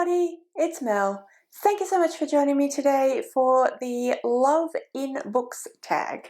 everybody, it's Mel. Thank you so much for joining me today for the Love in Books tag.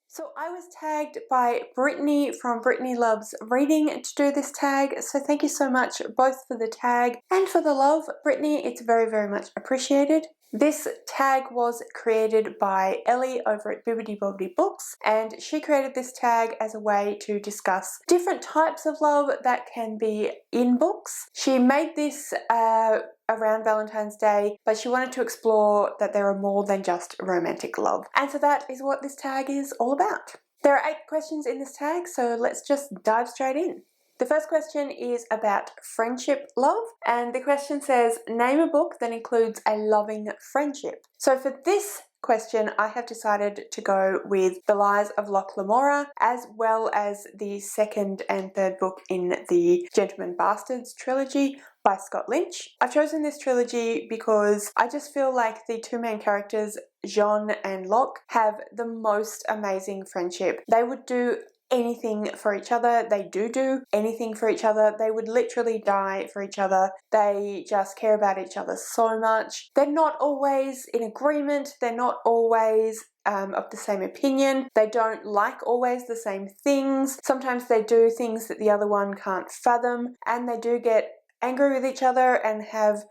So I was tagged by Brittany from Brittany Loves Reading to do this tag, so thank you so much both for the tag and for the love, Brittany. It's very, very much appreciated. This tag was created by Ellie over at Bibbidi Bobbidi Books, and she created this tag as a way to discuss different types of love that can be in books. She made this around Valentine's Day, but she wanted to explore that there are more than just romantic love. And so that is what this tag is all about. There are 8 questions in this tag, so let's just dive straight in. The first question is about friendship love, and the question says, name a book that includes a loving friendship. So for this question, I have decided to go with The Lies of Loch Lamora, as well as the second and third book in the Gentleman Bastards trilogy by Scott Lynch. I've chosen this trilogy because I just feel like the 2 main characters, Jean and Locke, have the most amazing friendship. They would do anything for each other. They do anything for each other. They would literally die for each other. They just care about each other so much. They're not always in agreement. They're not always of the same opinion. They don't like always the same things. Sometimes they do things that the other one can't fathom, and they do get angry with each other and have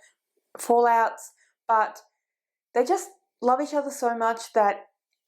fallouts, but they just love each other so much that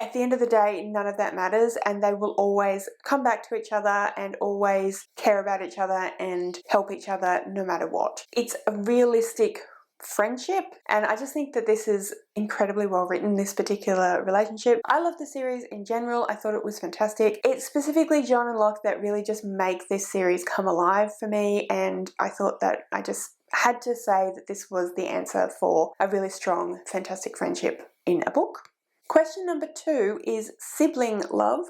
at the end of the day, none of that matters, and they will always come back to each other and always care about each other and help each other no matter what. It's a realistic friendship, and I just think that this is incredibly well written, this particular relationship. I love the series in general. I thought it was fantastic. It's specifically John and Locke that really just make this series come alive for me, and I thought that I just had to say that this was the answer for a really strong, fantastic friendship in a book. Question number 2 is Sibling Love,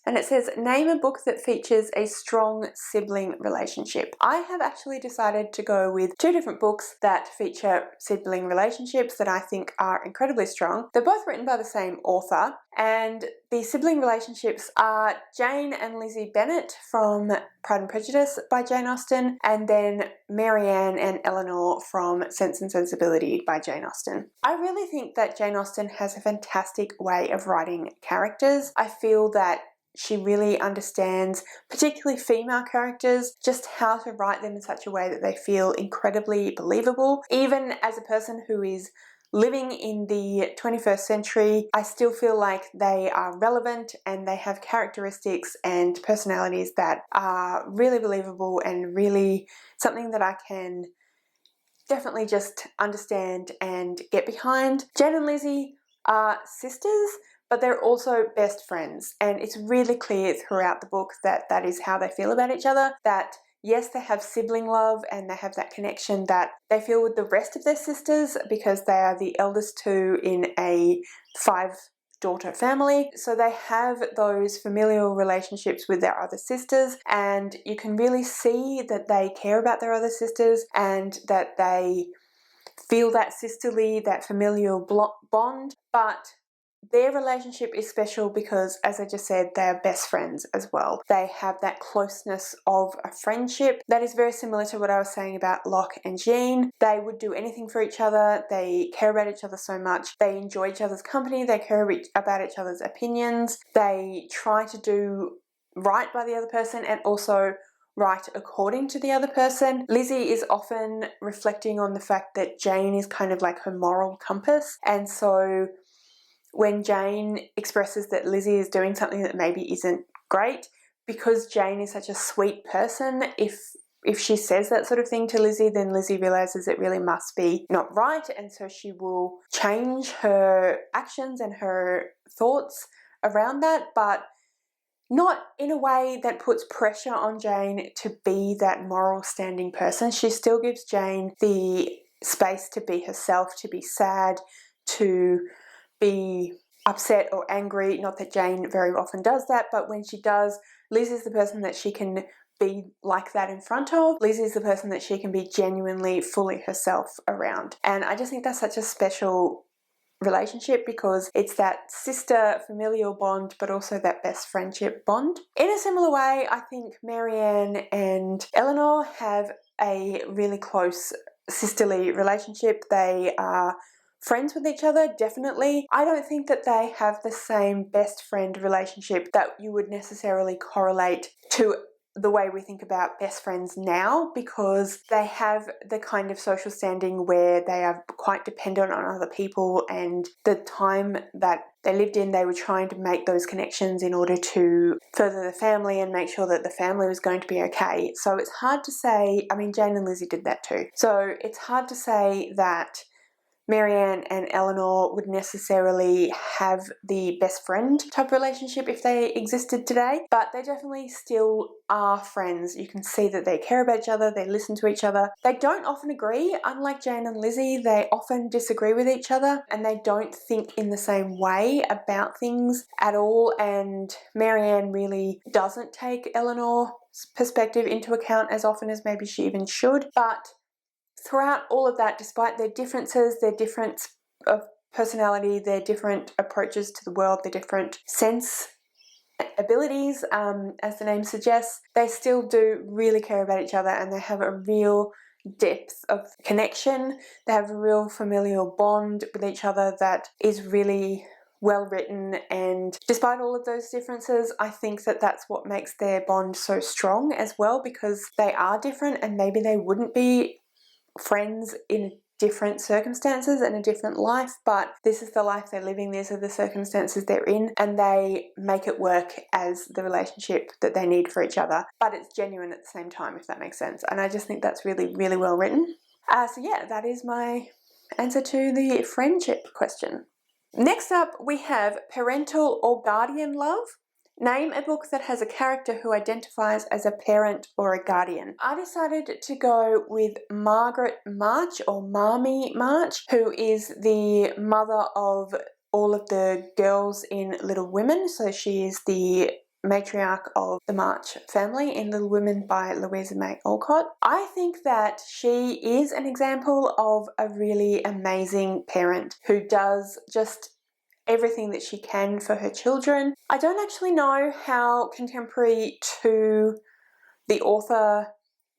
and it says, name a book that features a strong sibling relationship. I have actually decided to go with 2 different books that feature sibling relationships that I think are incredibly strong. They're both written by the same author, and the sibling relationships are Jane and Lizzie Bennet from Pride and Prejudice by Jane Austen, and then Marianne and Eleanor from Sense and Sensibility by Jane Austen. I really think that Jane Austen has a fantastic way of writing characters. I feel that she really understands, particularly female characters, just how to write them in such a way that they feel incredibly believable. Even as a person who is living in the 21st century, I still feel like they are relevant and they have characteristics and personalities that are really believable and really something that I can definitely just understand and get behind. Jane and Lizzie are sisters, but they're also best friends, and it's really clear throughout the book that that is how they feel about each other, that yes, they have sibling love and they have that connection that they feel with the rest of their sisters because they are the eldest 2 in a 5-daughter family. So they have those familial relationships with their other sisters, and you can really see that they care about their other sisters and that they feel that sisterly, that familial bond, but their relationship is special because, as I just said, they are best friends as well. They have that closeness of a friendship that is very similar to what I was saying about Locke and Jean. They would do anything for each other. They care about each other so much. They enjoy each other's company. They care about each other's opinions. They try to do right by the other person and also right according to the other person. Lizzie is often reflecting on the fact that Jane is kind of like her moral compass, and so when Jane expresses that Lizzie is doing something that maybe isn't great, because Jane is such a sweet person, if she says that sort of thing to Lizzie, then Lizzie realizes it really must be not right, and so she will change her actions and her thoughts around that, but not in a way that puts pressure on Jane to be that moral standing person. She still gives Jane the space to be herself, to be sad, to be upset or angry. Not that Jane very often does that, but when she does, Liz is the person that she can be like that in front of. Liz is the person that she can be genuinely, fully herself around. And I just think that's such a special relationship because it's that sister familial bond but also that best friendship bond. In a similar way, I think Marianne and Eleanor have a really close sisterly relationship. They are friends with each other, definitely. I don't think that they have the same best friend relationship that you would necessarily correlate to the way we think about best friends now, because they have the kind of social standing where they are quite dependent on other people, and the time that they lived in, they were trying to make those connections in order to further the family and make sure that the family was going to be okay. So it's hard to say, I mean, Jane and Lizzie did that too. So it's hard to say that Marianne and Eleanor would necessarily have the best friend type relationship if they existed today, but they definitely still are friends. You can see that they care about each other, they listen to each other. They don't often agree. Unlike Jane and Lizzie, they often disagree with each other and they don't think in the same way about things at all, and Marianne really doesn't take Eleanor's perspective into account as often as maybe she even should. But throughout all of that, despite their differences, their difference of personality, their different approaches to the world, their different sense abilities, as the name suggests, they still do really care about each other and they have a real depth of connection. They have a real familial bond with each other that is really well written, and despite all of those differences, I think that that's what makes their bond so strong as well, because they are different and maybe they wouldn't be friends in different circumstances and a different life, but this is the life they're living, these are the circumstances they're in, and they make it work as the relationship that they need for each other, but it's genuine at the same time, if that makes sense. And I just think that's really, really well written. So yeah, that is my answer to the friendship question. Next up, we have Parental or Guardian Love. Name a book that has a character who identifies as a parent or a guardian. I decided to go with Margaret March, or Marmee March, who is the mother of all of the girls in Little Women. So she is the matriarch of the March family in Little Women by Louisa May Alcott. I think that she is an example of a really amazing parent who does just everything that she can for her children. I don't actually know how contemporary to the author,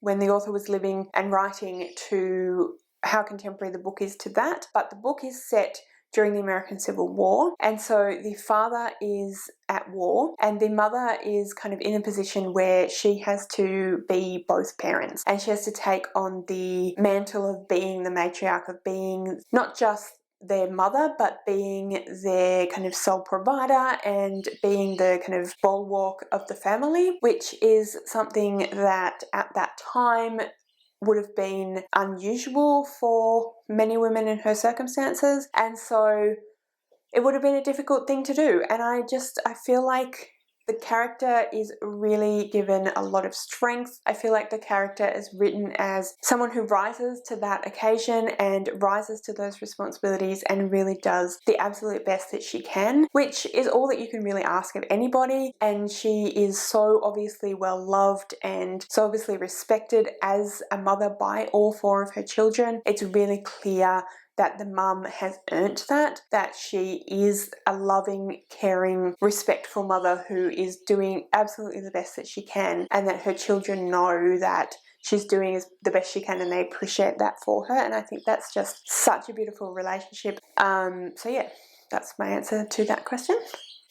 when the author was living and writing, to how contemporary the book is to that, but the book is set during the American Civil War, and so the father is at war and the mother is kind of in a position where she has to be both parents, and she has to take on the mantle of being the matriarch, of being not just their mother, but being their kind of sole provider and being the kind of bulwark of the family, which is something that at that time would have been unusual for many women in her circumstances, and so it would have been a difficult thing to do. And I feel like the character is really given a lot of strength. I feel like the character is written as someone who rises to that occasion and rises to those responsibilities and really does the absolute best that she can, which is all that you can really ask of anybody. And she is so obviously well loved and so obviously respected as a mother by all four of her children. It's really clear that the mum has earned that she is a loving, caring, respectful mother who is doing absolutely the best that she can, and that her children know that she's doing the best she can and they appreciate that for her. And I think that's just such a beautiful relationship. So yeah, that's my answer to that question.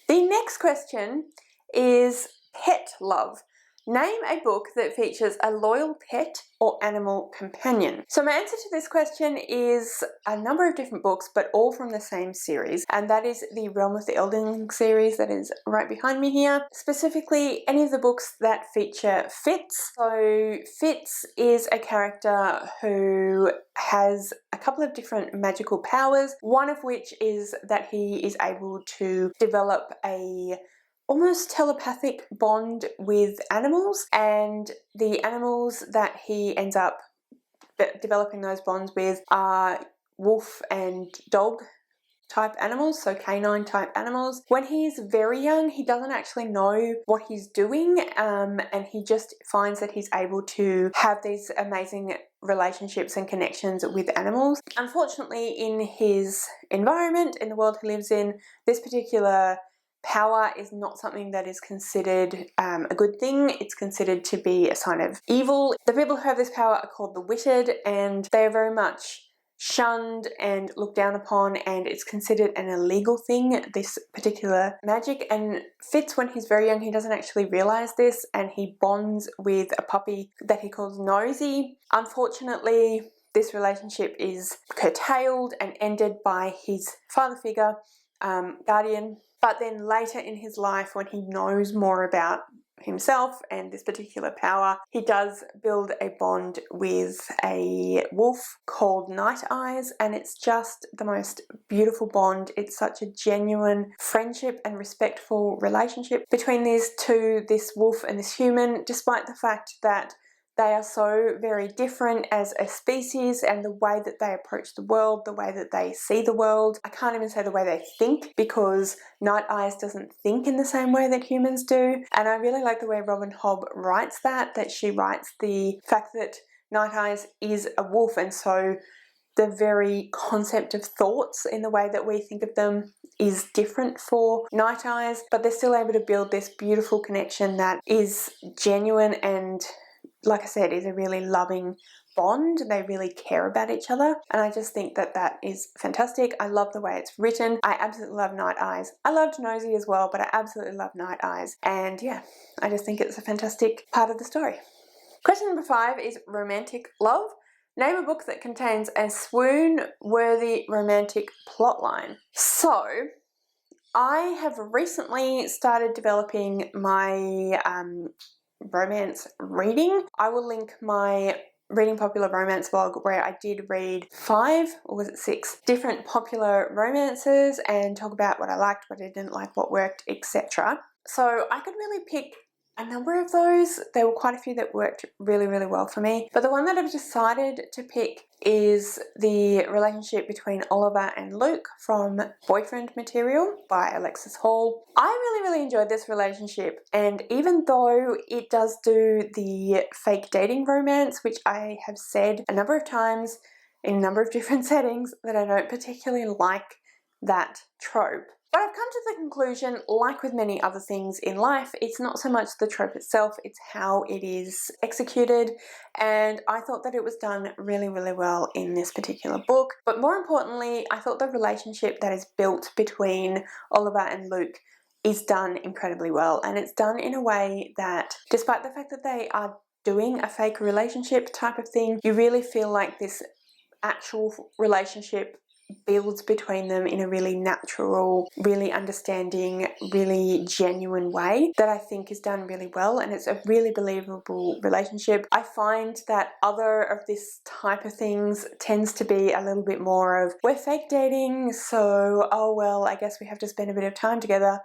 The next question is pet love. Name a book that features a loyal pet or animal companion. So my answer to this question is a number of different books, but all from the same series, and that is the Realm of the Elderling series that is right behind me here. Specifically, any of the books that feature Fitz. So Fitz is a character who has a couple of different magical powers, one of which is that he is able to develop a almost telepathic bond with animals, and the animals that he ends up developing those bonds with are wolf and dog type animals, so canine type animals. When he's very young, he doesn't actually know what he's doing, and he just finds that he's able to have these amazing relationships and connections with animals. Unfortunately, in his environment, in the world he lives in, this particular power is not something that is considered a good thing. It's considered to be a sign of evil. The people who have this power are called the Witted, and they are very much shunned and looked down upon, and it's considered an illegal thing, this particular magic. And Fitz, when he's very young, he doesn't actually realize this, and he bonds with a puppy that he calls Nosy. Unfortunately, this relationship is curtailed and ended by his father figure, guardian. But then later in his life, when he knows more about himself and this particular power, he does build a bond with a wolf called Night Eyes, and it's just the most beautiful bond. It's such a genuine friendship and respectful relationship between these two, this wolf and this human, despite the fact that they are so very different as a species, and the way that they approach the world, the way that they see the world. I can't even say the way they think, because Night Eyes doesn't think in the same way that humans do. And I really like the way Robin Hobb writes that she writes the fact that Night Eyes is a wolf, and so the very concept of thoughts in the way that we think of them is different for Night Eyes, but they're still able to build this beautiful connection that is genuine and, like I said, is a really loving bond. They really care about each other, and I just think that that is fantastic. I love the way it's written. I absolutely love Night Eyes. I loved Nosy as well, but I absolutely love Night Eyes, and yeah, I just think it's a fantastic part of the story. Question number 5 is romantic love. Name a book that contains a swoon-worthy romantic plotline. So, I have recently started developing my romance reading. I will link my Reading Popular Romance blog, where I did read 5, or was it 6, different popular romances and talk about what I liked, what I didn't like, what worked, etc. So I could really pick a number of those. There were quite a few that worked really, really well for me. But the one that I've decided to pick is the relationship between Oliver and Luke from Boyfriend Material by Alexis Hall. I really, really enjoyed this relationship, and even though it does do the fake dating romance, which I have said a number of times in a number of different settings that I don't particularly like that trope, but I've come to the conclusion, like with many other things in life, it's not so much the trope itself, it's how it is executed, and I thought that it was done really, really well in this particular book. But more importantly, I thought the relationship that is built between Oliver and Luke is done incredibly well, and it's done in a way that, despite the fact that they are doing a fake relationship type of thing, you really feel like this actual relationship builds between them in a really natural, really understanding, really genuine way that I think is done really well, and it's a really believable relationship. I find that other of this type of things tends to be a little bit more of, we're fake dating, so oh well, I guess we have to spend a bit of time together.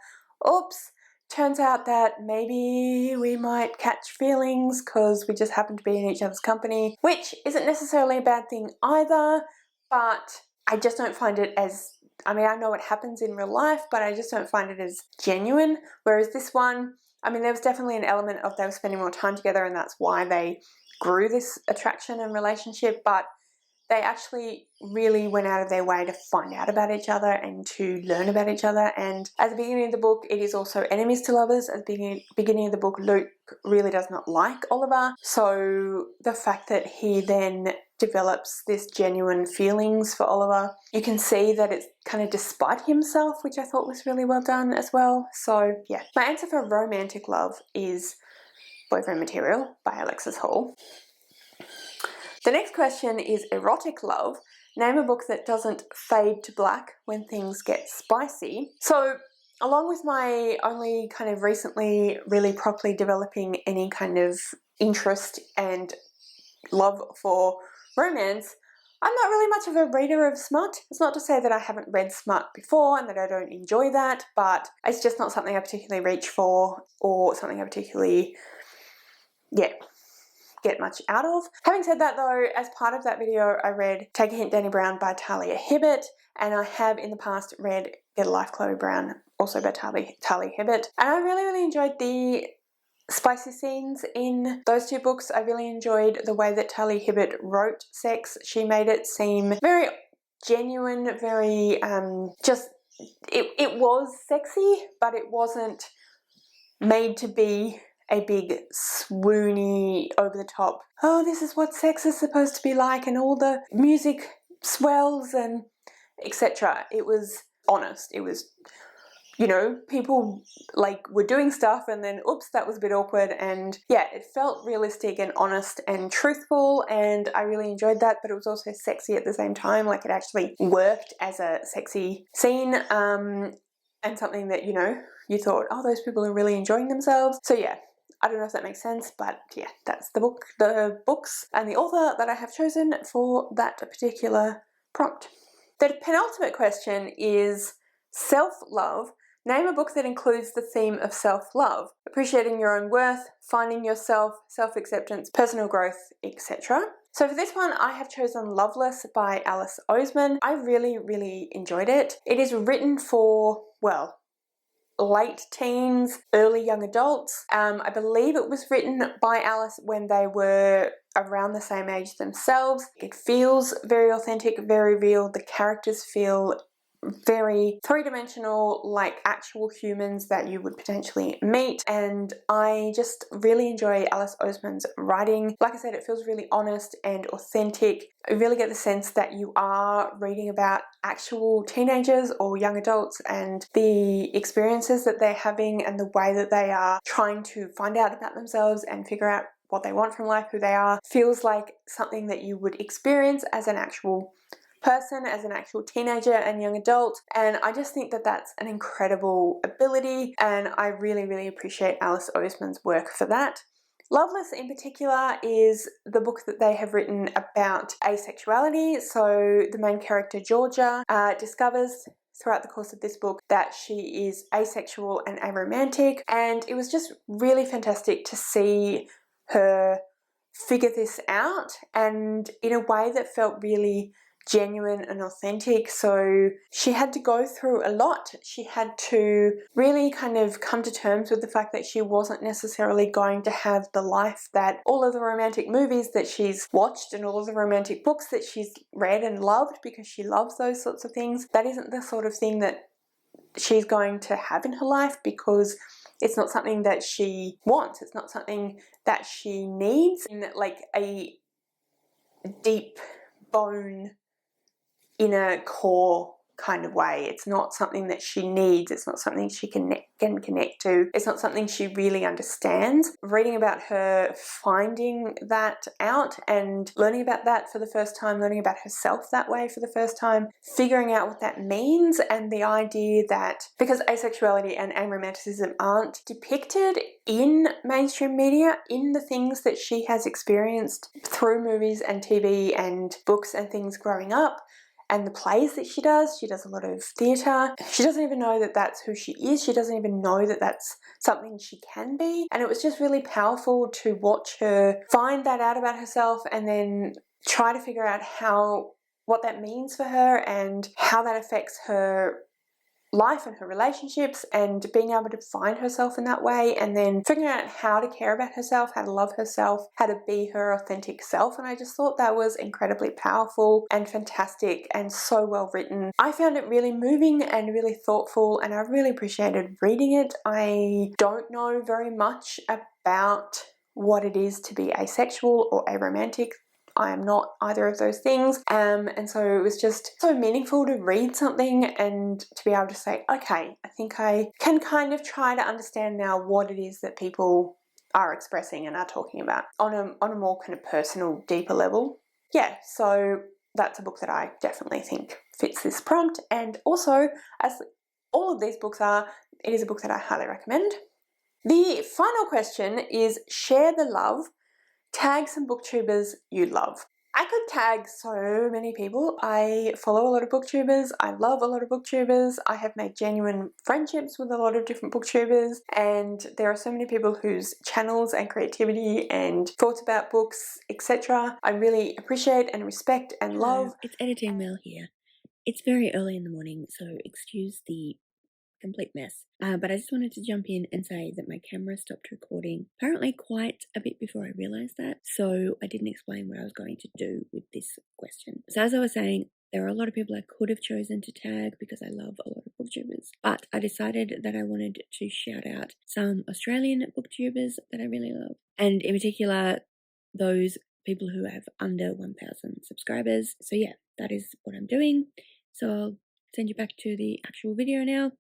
Oops, turns out that maybe we might catch feelings because we just happen to be in each other's company, which isn't necessarily a bad thing either, but I just don't find it as, I mean, I know it happens in real life, but I just don't find it as genuine. Whereas this one, I mean, there was definitely an element of they were spending more time together, and that's why they grew this attraction and relationship, but they actually really went out of their way to find out about each other and to learn about each other. And at the beginning of the book, it is also enemies to lovers. At the beginning of the book, Luke really does not like Oliver. So the fact that he then develops this genuine feelings for Oliver, you can see that it's kind of despite himself, which I thought was really well done as well. So yeah, my answer for romantic love is Boyfriend Material by Alexis Hall. The next question is Erotic Love. Name a book that doesn't fade to black when things get spicy. So, along with my only kind of recently really properly developing any kind of interest and love for romance, I'm not really much of a reader of smut. It's not to say that I haven't read smut before and that I don't enjoy that, but it's just not something I particularly reach for, or something I particularly, get much out of. Having said that though, as part of that video I read Take a Hint Danny Brown by Talia Hibbert, and I have in the past read Get a Life Chloe Brown, also by Talia Hibbert, and I really enjoyed the spicy scenes in those two books. I really enjoyed the way that Talia Hibbert wrote sex. She made it seem very genuine, very just, it was sexy, but it wasn't made to be a big swoony, over the top, oh, this is what sex is supposed to be like, and all the music swells and etc. It was honest. It was, you know, people like were doing stuff and then oops, that was a bit awkward, and yeah, it felt realistic and honest and truthful, and I really enjoyed that, but it was also sexy at the same time. Like, it actually worked as a sexy scene, and something that, you know, you thought, oh, those people are really enjoying themselves. So yeah, I don't know if that makes sense, but yeah, that's the books and the author that I have chosen for that particular prompt. The penultimate question is self-love. Name a book that includes the theme of self-love, appreciating your own worth, finding yourself, self-acceptance, personal growth, etc. So for this one, I have chosen Loveless by Alice Oseman. I really enjoyed it. It is written for, well, late teens, early young adults. I believe it was written by Alice when they were around the same age themselves. It feels very authentic, very real. The characters feel very three-dimensional, like actual humans that you would potentially meet, and I just really enjoy Alice Oseman's writing. Like I said, it feels really honest and authentic. I really get the sense that you are reading about actual teenagers or young adults and the experiences that they're having and the way that they are trying to find out about themselves and figure out what they want from life, who they are. Feels like something that you would experience as an actual person, as an actual teenager and young adult, and I just think that that's an incredible ability, and I really appreciate Alice Oseman's work for that. Loveless in particular is the book that they have written about asexuality. So the main character Georgia discovers throughout the course of this book that she is asexual and aromantic, and it was just really fantastic to see her figure this out, and in a way that felt really genuine and authentic. So she had to go through a lot. She had to really kind of come to terms with the fact that she wasn't necessarily going to have the life that all of the romantic movies that she's watched and all of the romantic books that she's read and loved, because she loves those sorts of things. That isn't the sort of thing that she's going to have in her life, because it's not something that she wants. It's not something that she needs in like a deep bone inner core kind of way. It's not something that she needs. It's not something she can connect to. It's not something she really understands. Reading about her finding that out and learning about that for the first time, learning about herself that way for the first time, figuring out what that means, and the idea that because asexuality and aromanticism aren't depicted in mainstream media, in the things that she has experienced through movies and TV and books and things growing up, and the plays that she does a lot of theatre. She doesn't even know that that's who she is. She doesn't even know that that's something she can be. And it was just really powerful to watch her find that out about herself and then try to figure out what that means for her and how that affects her life and her relationships, and being able to find herself in that way, and then figuring out how to care about herself, how to love herself, how to be her authentic self. And I just thought that was incredibly powerful and fantastic and so well written. I found it really moving and really thoughtful, and I really appreciated reading it. I don't know very much about what it is to be asexual or aromantic. I am not either of those things, and so it was just so meaningful to read something and to be able to say, okay, I think I can kind of try to understand now what it is that people are expressing and are talking about on a more kind of personal, deeper level. Yeah, so that's a book that I definitely think fits this prompt, and also, as all of these books are, it is a book that I highly recommend. The final question is share the love. Tag some booktubers you love. I could tag so many people. I follow a lot of booktubers. I love a lot of booktubers. I have made genuine friendships with a lot of different booktubers, and there are so many people whose channels and creativity and thoughts about books, etc. I really appreciate and respect and love. It's editing Mel here. It's very early in the morning, so excuse the complete mess. But I just wanted to jump in and say that my camera stopped recording apparently quite a bit before I realized that, so I didn't explain what I was going to do with this question. So as I was saying, there are a lot of people I could have chosen to tag because I love a lot of booktubers, but I decided that I wanted to shout out some Australian booktubers that I really love, and in particular those people who have under 1,000 subscribers. So yeah, that is what I'm doing. So I'll send you back to the actual video now.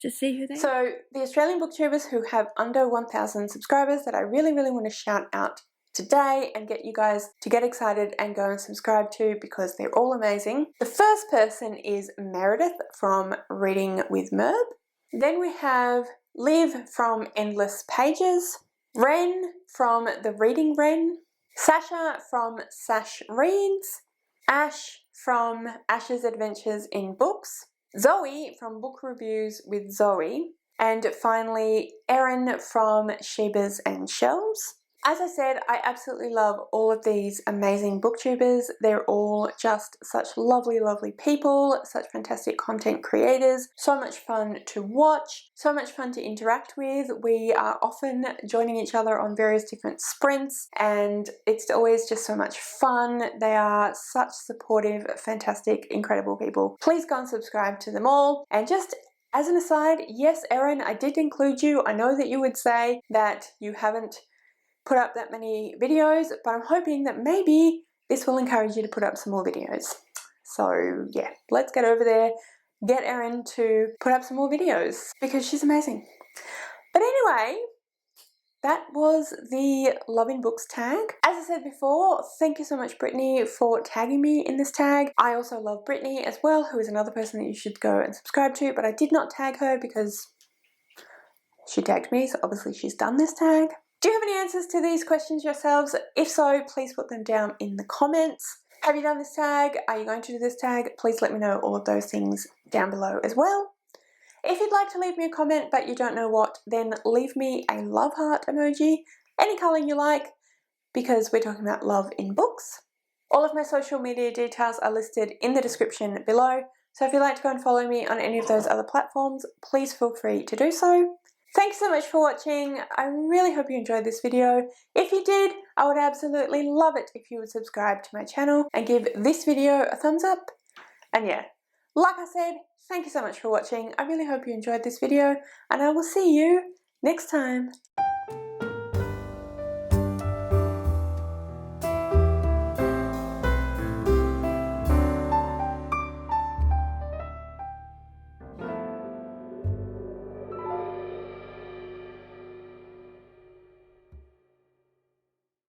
Just see who they are. So the Australian booktubers who have under 1,000 subscribers that I really want to shout out today and get you guys to get excited and go and subscribe to, because they're all amazing. The first person is Meredith from Reading with Merb. Then we have Liv from Endless Pages, Ren from The Reading Ren, Sasha from Sash Reads, Ash from Ash's Adventures in Books, Zoe from Book Reviews with Zoe, and finally Erin from Shebas and Shelves. As I said, I absolutely love all of these amazing booktubers. They're all just such lovely people, such fantastic content creators, so much fun to watch, so much fun to interact with. We are often joining each other on various different sprints, and it's always just so much fun. They are such supportive, fantastic, incredible people. Please go and subscribe to them all. And just as an aside, yes, Erin, I did include you. I know that you would say that you haven't put up that many videos, but I'm hoping that maybe this will encourage you to put up some more videos. So yeah, let's get over there, get Erin to put up some more videos because she's amazing. But anyway, that was the Love in Books tag. As I said before, thank you so much, Brittany, for tagging me in this tag. I also love Brittany as well, who is another person that you should go and subscribe to, but I did not tag her because she tagged me, so obviously she's done this tag. Do you have any answers to these questions yourselves? If so, please put them down in the comments. Have you done this tag? Are you going to do this tag? Please let me know all of those things down below as well. If you'd like to leave me a comment but you don't know what, then leave me a love heart emoji, any colour you like, because we're talking about love in books. All of my social media details are listed in the description below, so if you'd like to go and follow me on any of those other platforms, please feel free to do so. Thanks so much for watching. I really hope you enjoyed this video. If you did, I would absolutely love it if you would subscribe to my channel and give this video a thumbs up. And yeah, like I said, thank you so much for watching. I really hope you enjoyed this video, and I will see you next time.